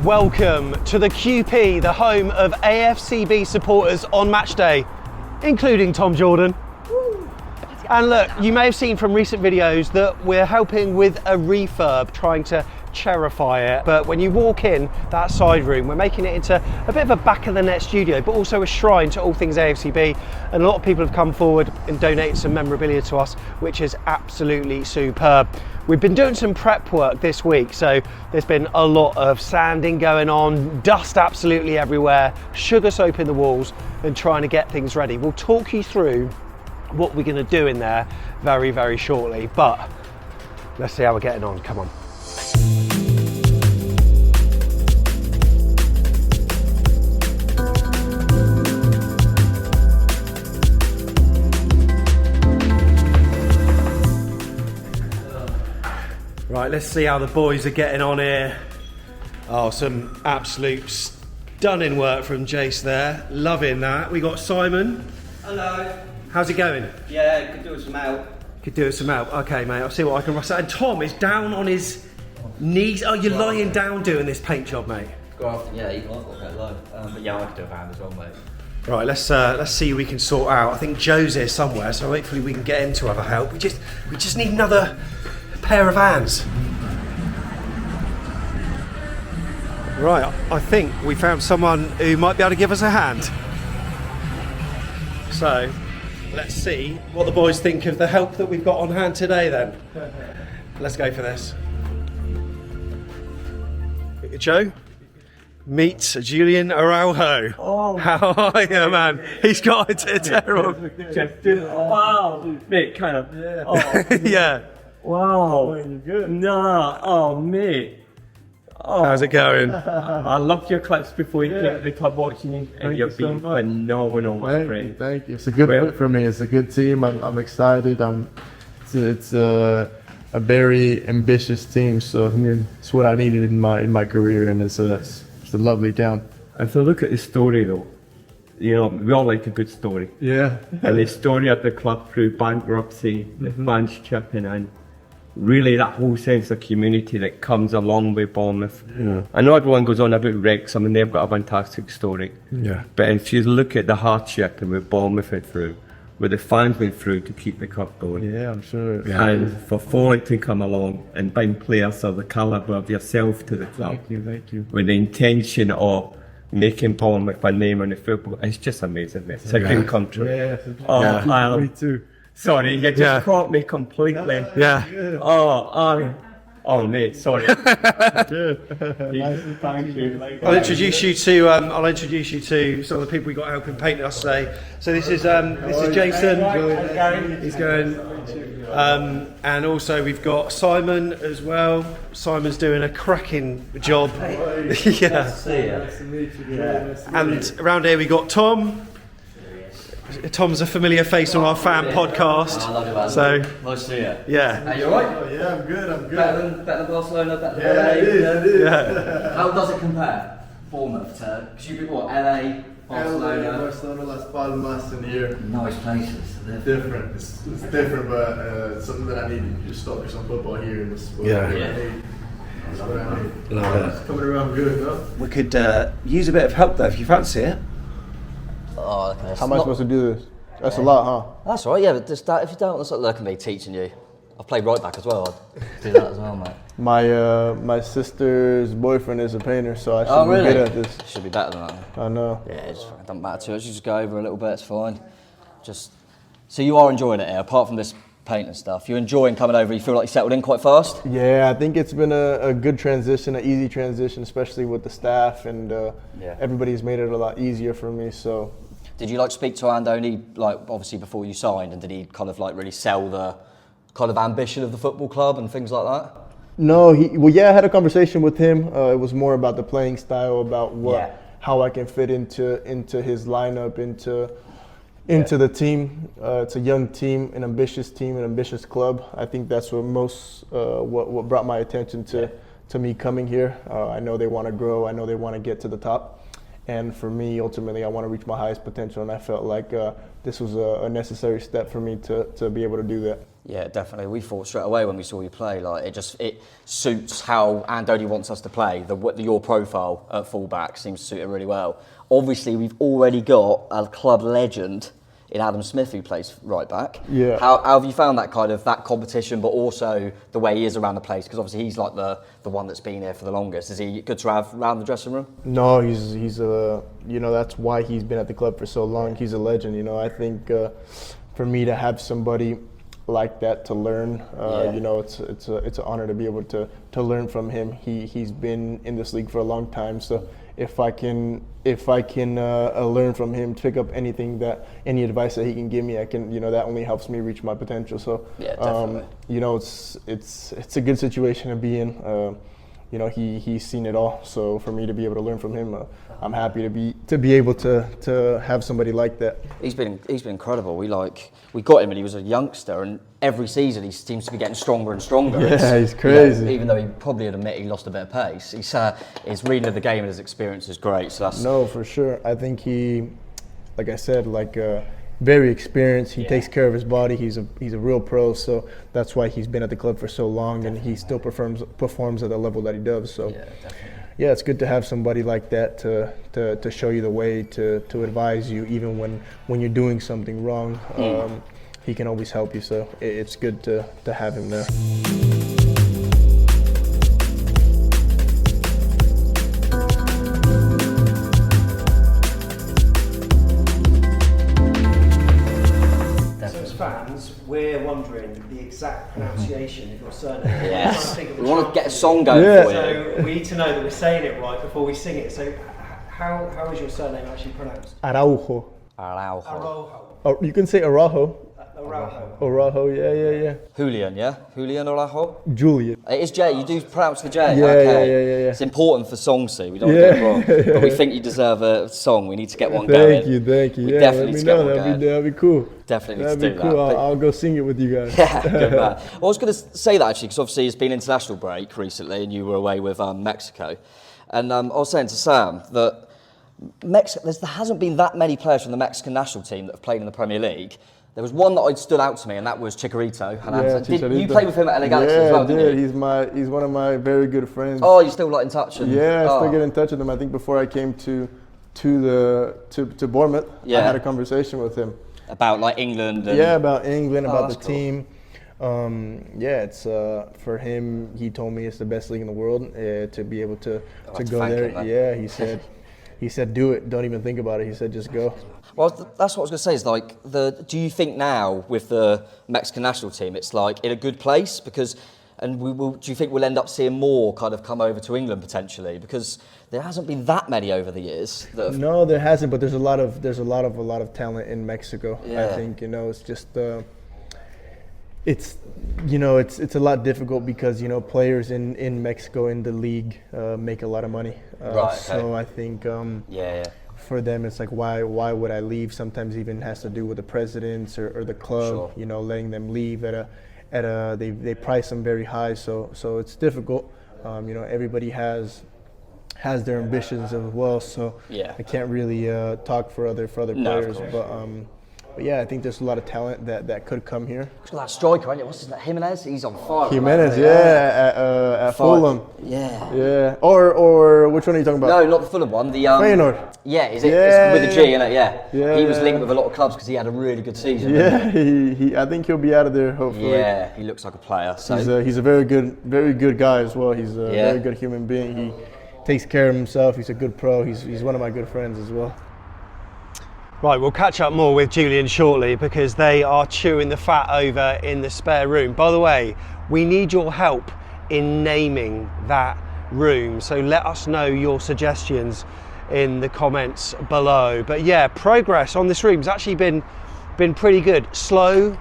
Welcome to the QP, the home of AFCB supporters on match day, including Tom Jordan. And look, you may have seen from recent videos that we're helping with a refurb, trying to cherify it. But when you walk in that side room, we're making it into a bit of a back of the net studio, but also a shrine to all things AFCB. And a lot of people have come forward and donated some memorabilia to us, which is absolutely superb. We've been doing some prep work this week, so there's been a lot of sanding going on, dust absolutely everywhere, sugar soap in the walls, and trying to get things ready. We'll talk you through what we're going to do in there very, very shortly, but let's see how we're getting on. Come on. Right, let's see how the boys are getting on here. Oh, some absolute stunning work from Jace there. Loving that. We got Simon. Hello. How's it going? Yeah, could do with some help. Could do with some help. Okay, mate, I'll see what I can rustle. And Tom is down on his knees. Oh, you're lying down doing this paint job, mate. Yeah, I've got to go low. But yeah, I could do a hand as well, mate. Right, let's see who we can sort out. I think Joe's here somewhere, so hopefully we can get him to have a help. We just need another pair of hands. Right, I think we found someone who might be able to give us a hand. So, let's see what the boys think of the help that we've got on hand today then. Let's go for this. Joe, meet Julián Araujo. Oh, how are you, man? He's got a terrible... wow, mate, kind of. Yeah. Oh, yeah. Wow. You're good. Nah, oh, mate. Oh. How's it going? I loved your clips before you came to the club watching you, and you've been phenomenal, my friend. Thank you. It's a good fit for me. It's a good team. I'm excited. It's a very ambitious team. So I mean, it's what I needed in my career, and it's a lovely town. And so look at the story though. You know, we all like a good story. Yeah. And the story of the club through bankruptcy, the fans chipping in. Really, that whole sense of community that comes along with Bournemouth. Yeah. I know everyone goes on about Wrexham and they've got a fantastic story. Yeah. But if you look at the hardship and what Bournemouth went through, what the fans went through to keep the cup going. Yeah, I'm sure. Yeah. And for Foley to come along and bring players of the calibre of yourself to the club. Thank you. With the intention of making Bournemouth a name in the football, it's just amazing, mate. It's a dream come true. Yeah. Me too. Sorry, you just caught me completely. Yeah. Oh, mate, sorry. Thank you. I'll introduce you to some of the people we got helping paint us today. So this is Jason. He's going, and also we've got Simon as well. Simon's doing a cracking job. Yeah. Nice to meet you. And around here we got Tom. Tom's a familiar face on our fan podcast. I love you, man. So nice to see you. yeah. Are you alright? Yeah, I'm good. Better than Barcelona, better than Yeah, it is. Yeah. How does it compare? Bournemouth to, because you've been what, LA, Barcelona? Barcelona, Las Palmas, and here. Nice places. Different. It's different, but something that I need. You just focus on football here, and it's what Yeah. I need. That's what I need. Love it. It's coming around good, though. We could use a bit of help though if you fancy it. Oh, okay. How am I supposed to do this? That's a lot, huh? That's all right, yeah, but just that, if you don't, that's like look at me teaching you. I've played right back as well. I'd do that as well, mate. My sister's boyfriend is a painter, so I should be good at this. Should be better than that. I know. Yeah, it just doesn't matter too much. You just go over a little bit, it's fine. Just so you are enjoying it here, apart from this paint and stuff. You're enjoying coming over. You feel like you settled in quite fast. Yeah, I think it's been a good transition, an easy transition, especially with the staff, and everybody's made it a lot easier for me. So. Did you speak to Andoni obviously before you signed, and did he kind of really sell the kind of ambition of the football club and things like that? No, I had a conversation with him. It was more about the playing style, about how I can fit into his lineup, into the team. It's a young team, an ambitious club. I think that's what brought my attention to me coming here. I know they want to grow. I know they want to get to the top. And for me, ultimately, I want to reach my highest potential, and I felt like this was a necessary step for me to be able to do that. Yeah, definitely. We thought straight away when we saw you play, like it suits how Andoni wants us to play. Your profile at fullback seems to suit it really well. Obviously, we've already got a club legend in Adam Smith who plays right back. Yeah. How have you found that competition, but also the way he is around the place? Because obviously he's like the one that's been here for the longest. Is he good to have around the dressing room? No, he's a, you know, that's why he's been at the club for so long. He's a legend. You know, I think for me to have somebody like that to learn, you know, it's an honor to be able to learn from him. He's been in this league for a long time, so if I can learn from him, pick up any advice that he can give me, I can, you know, that only helps me reach my potential. So yeah, definitely. you know, it's a good situation to be in. You know, he's seen it all. So for me to be able to learn from him, I'm happy to be able to have somebody like that. He's been incredible. We got him when he was a youngster, and every season he seems to be getting stronger and stronger. Yeah, he's crazy. You know, even though he probably would admit he lost a bit of pace, his reading of the game and his experience is great. So that's no, for sure. I think he, like I said, very experienced. He takes care of his body. He's a real pro. So that's why he's been at the club for so long, and he still performs at the level that he does. So yeah, it's good to have somebody like that to show you the way, to advise you, even when you're doing something wrong. He can always help you. So it's good to have him there. Fans, we're wondering the exact pronunciation of your surname. Yes. We want to get a song going for you. So we need to know that we're saying it right before we sing it. So how is your surname actually pronounced? Araujo. Araujo. Oh, you can say Araujo. Araujo, yeah. Julián, yeah? Julián Araujo? Julian. It is J, you do pronounce the J? Yeah, okay. yeah. It's important for song, see, we don't want to get it wrong. But we think you deserve a song, we need to get one going. Thank you. We Yeah, definitely let me need to get know, one going. that'd be cool. Definitely That'd need be to do cool. that. I'll go sing it with you guys. Yeah, good man. Well, I was going to say that actually, because obviously it's been international break recently and you were away with Mexico. And I was saying to Sam that there hasn't been that many players from the Mexican national team that have played in the Premier League. There was one that stood out to me, and that was Chicharito. Did you play with him at LA Galaxy as well, didn't you? He's one of my very good friends. Oh, you're still in touch? I still get in touch with him. I think before I came to Bournemouth, I had a conversation with him. About England? About England, about the cool. team. It's for him, he told me it's the best league in the world, to be able to go there. Yeah, he said do it, don't even think about it. He said just go. Well, that's what I was going to say. Do you think now with the Mexican national team, it's in a good place? Because, do you think we'll end up seeing more kind of come over to England potentially? Because there hasn't been that many over the years. No, there hasn't. But there's a lot of talent in Mexico. Yeah. I think it's just it's a lot difficult because players in Mexico in the league make a lot of money. Right. Okay. So I think for them, it's why would I leave? Sometimes even has to do with the presidents or the club, Sure. Letting them leave they price them very high. So it's difficult. Everybody has their ambitions as well. So I can't really talk for other players, but yeah, I think there's a lot of talent that could come here. Look at that striker, ain't it? What's his name? Jimenez? He's on fire. Jimenez, at Fulham. Yeah. Or which one are you talking about? No, not the Fulham one. The Feyenoord. Yeah, it's with a G, isn't it? Yeah. He was linked with a lot of clubs because he had a really good season. Yeah, I think he'll be out of there hopefully. Yeah, he looks like a player. So. He's a very good guy as well. He's a very good human being. He takes care of himself. He's a good pro. He's one of my good friends as well. Right, we'll catch up more with Julian shortly because they are chewing the fat over in the spare room. By the way, we need your help in naming that room, so let us know your suggestions in the comments below. But yeah, progress on this room has actually been pretty good. Slow,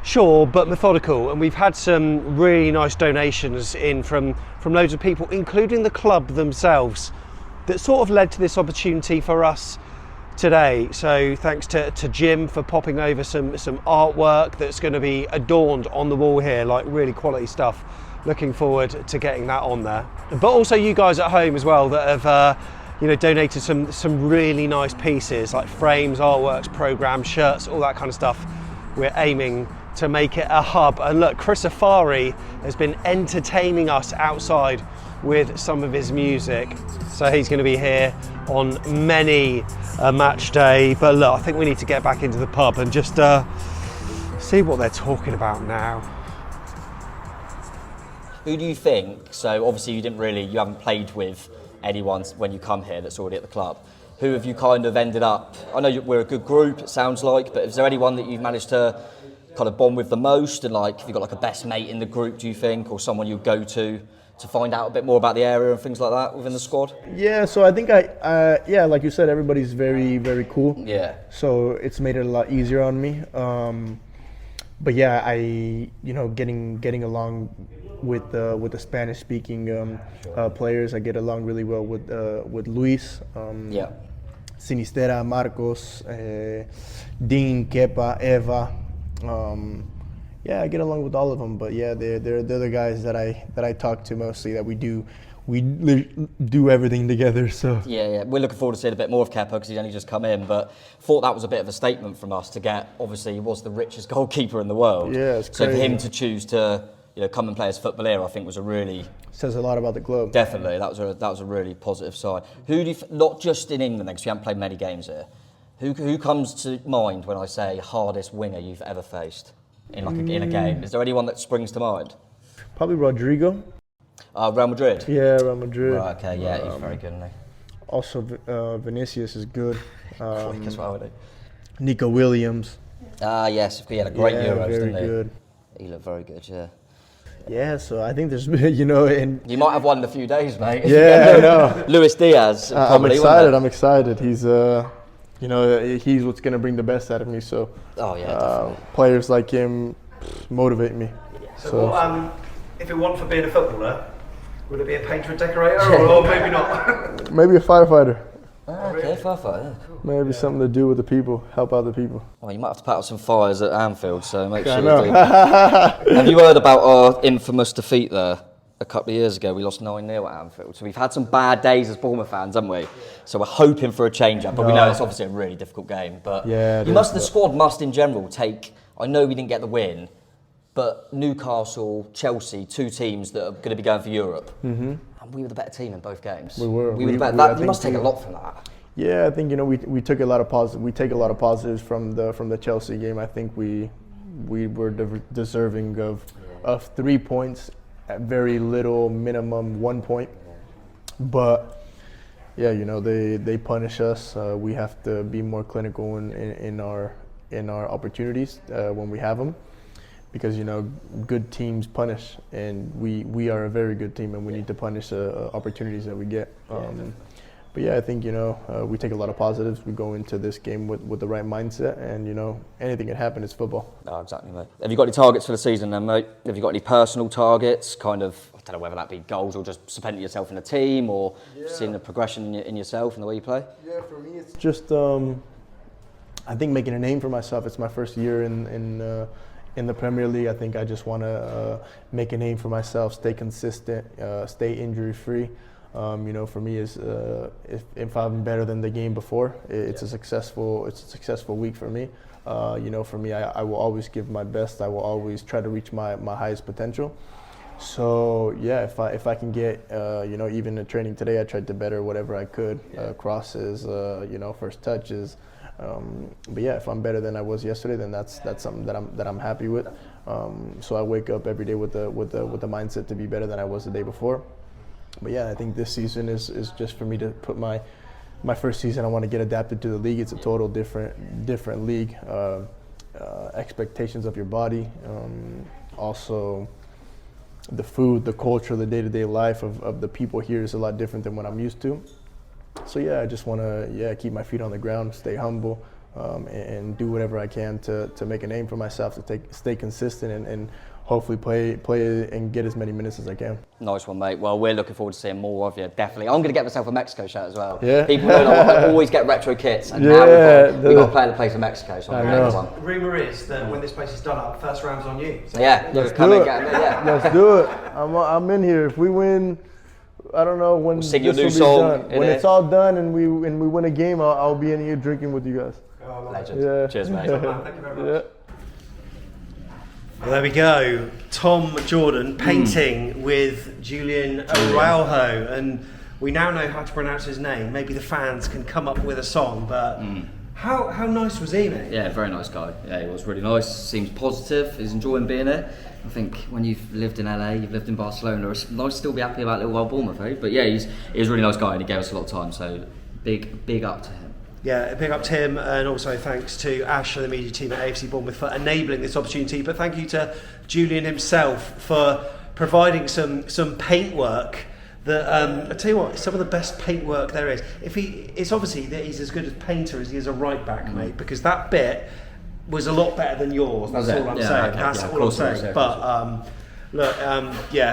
sure, but methodical, and we've had some really nice donations in from loads of people, including the club themselves, that sort of led to this opportunity for us today. So thanks to Jim for popping over some artwork that's going to be adorned on the wall here, really quality stuff. Looking forward to getting that on there. But also you guys at home as well that have donated some really nice pieces like frames, artworks, programs, shirts, all that kind of stuff. We're aiming to make it a hub. And look, Chris Afari has been entertaining us outside with some of his music. So he's going to be here on many a match day. But look, I think we need to get back into the pub and just see what they're talking about now. Who do you think, so obviously you haven't played with anyone when you come here that's already at the club. Who have you kind of ended up, I know we're a good group, it sounds like, but is there anyone that you've managed to kind of bond with the most? And like, have you got like a best mate in the group, do you think, or someone you go to find out a bit more about the area and things like that within the squad? Yeah, so I think yeah, like you said, everybody's very, very cool. Yeah. So it's made it a lot easier on me. But yeah, getting along with the Spanish-speaking players, I get along really well with Luis. Yeah. Sinistera, Marcos, Dean, Kepa, Eva. Yeah, I get along with all of them, but yeah, they're the guys that I talk to mostly. That we do everything together. So yeah, we're looking forward to seeing a bit more of Kepa because he's only just come in. But thought that was a bit of a statement from us to get. Obviously, he was the richest goalkeeper in the world. Yeah, it's so crazy. for him to choose to come and play as football here, I think was a really says a lot about the club. Definitely, that was a really positive sign. Who do you, not just in England, because you haven't played many games here. Who comes to mind when I say hardest winger you've ever faced in in a game? Is there anyone that springs to mind? Probably Rodrigo. Real Madrid. Yeah, Real Madrid. Right, okay, yeah, he's very good, isn't he? Also, Vinicius is good. Quick as well, isn't he? Nico Williams. Yes, he had a great Euros, very didn't he? good. He looked very good, yeah. Yeah, so I think there's, and you might have won in a few days, mate. Yeah, I know. Luis Diaz. Probably, I'm excited. He's, he's what's gonna bring the best out of me. So, oh yeah, definitely. Players like him motivate me. So what, if it wasn't for being a footballer, would it be a painter and decorator, or maybe not? Maybe a firefighter. Okay, firefighter. Yeah. Cool. Maybe something to do with the people, help out the people. Well, you might have to put out some fires at Anfield, so make sure I you know. do. Have you heard about our infamous defeat there a couple of years ago? We lost 9-0 at Anfield. So we've had some bad days as Bournemouth fans, haven't we? So we're hoping for a change-up, but we know it's obviously a really difficult game. But yeah, the squad must in general take, I know we didn't get the win, but Newcastle, Chelsea, two teams that are going to be going for Europe. Mm-hmm. And we were the better team in both games. We were. We were the better. You must take a lot from that. Yeah, I think we took a lot of positive. We take a lot of positives from the Chelsea game. I think we were deserving of 3 points at very little, minimum 1 point. But yeah, they punish us. We have to be more clinical in our opportunities when we have them. Because good teams punish, and we are a very good team, and we need to punish opportunities that we get. But yeah, I think we take a lot of positives. We go into this game with the right mindset, and anything can happen. It's football. Oh, exactly, mate. Have you got any targets for the season, then, mate? Have you got any personal targets? Kind of, I don't know whether that be goals or just cementing yourself in a team, or seeing the progression in yourself and the way you play. Yeah, for me, it's just I think making a name for myself. It's my first year in the Premier League. I think I just want to make a name for myself, stay consistent, stay injury-free. For me, if I'm better than the game before, it's a successful week for me. For me, I will always give my best. I will always try to reach my highest potential. So yeah, if I can get even in training today, I tried to better whatever I could, crosses, first touches. But yeah, if I'm better than I was yesterday, then that's something that I'm happy with. So I wake up every day with the mindset to be better than I was the day before. But yeah, I think this season is just for me to put my first season. I want to get adapted to the league. It's a total different league. Expectations of your body, also the food, the culture, the day-to-day life of the people here is a lot different than what I'm used to. So yeah, I just want to keep my feet on the ground, stay humble, and do whatever I can to make a name for myself, to stay consistent and hopefully play and get as many minutes as I can. Nice one, mate. Well, we're looking forward to seeing more of you, definitely. I'm going to get myself a Mexico shirt as well. Yeah. People know I always get retro kits, and now we've got to play the place in Mexico, so I'm going to get one. The rumour is that when this place is done up, first round's on you. So yeah, Let's come do and it. get them. Yeah. Let's do it. I'm in here. If we win, I don't know when sing your this new will be song, done. When it's all done and we win a game, I'll be in here drinking with you guys. Oh, Legend. Yeah. Cheers, mate. Thank you very much. Yeah. Well, there we go. Tom Jordan painting with Julián Araujo, and we now know how to pronounce his name. Maybe the fans can come up with a song, but how nice was he, mate? Yeah, very nice guy. Yeah, he was really nice. Seems positive. He's enjoying being here. I think when you've lived in LA, you've lived in Barcelona, it's nice to still be happy about little old Bournemouth, eh? But yeah, he's a really nice guy and he gave us a lot of time, so big up to him. Yeah, big up to him, and also thanks to Ash and the media team at AFC Bournemouth for enabling this opportunity. But thank you to Julián himself for providing some paintwork. That I tell you what, some of the best paintwork there is. It's obviously that he's as good a painter as he is a right back, mate, because that bit was a lot better than yours. That's all I'm saying. Okay, That's all I'm saying. But look,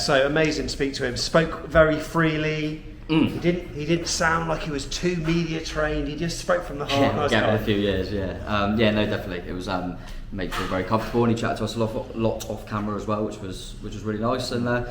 so amazing to speak to him. Spoke very freely. He didn't sound like he was too media trained. He just spoke from the heart. Yeah, nice a few years. No, definitely. It was made feel very comfortable, and he chatted to us a lot off camera as well, which was really nice. And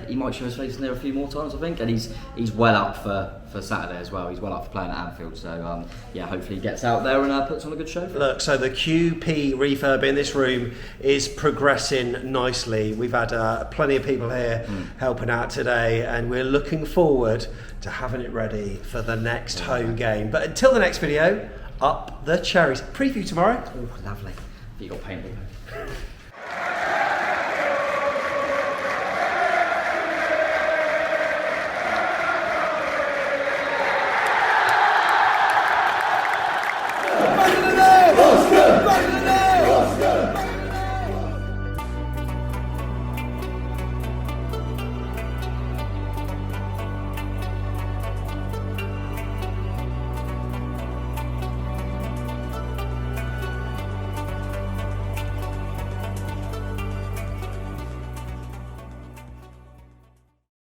he might show his face in there a few more times, I think. And he's well up for Saturday as well. He's well up for playing at Anfield. So hopefully he gets out there and puts on a good show. Look, so the QP refurb in this room is progressing nicely. We've had plenty of people here helping out today, and we're looking forward to having it ready for the next home game. But until the next video, up the cherries. Preview tomorrow. Oh, lovely. You got painted.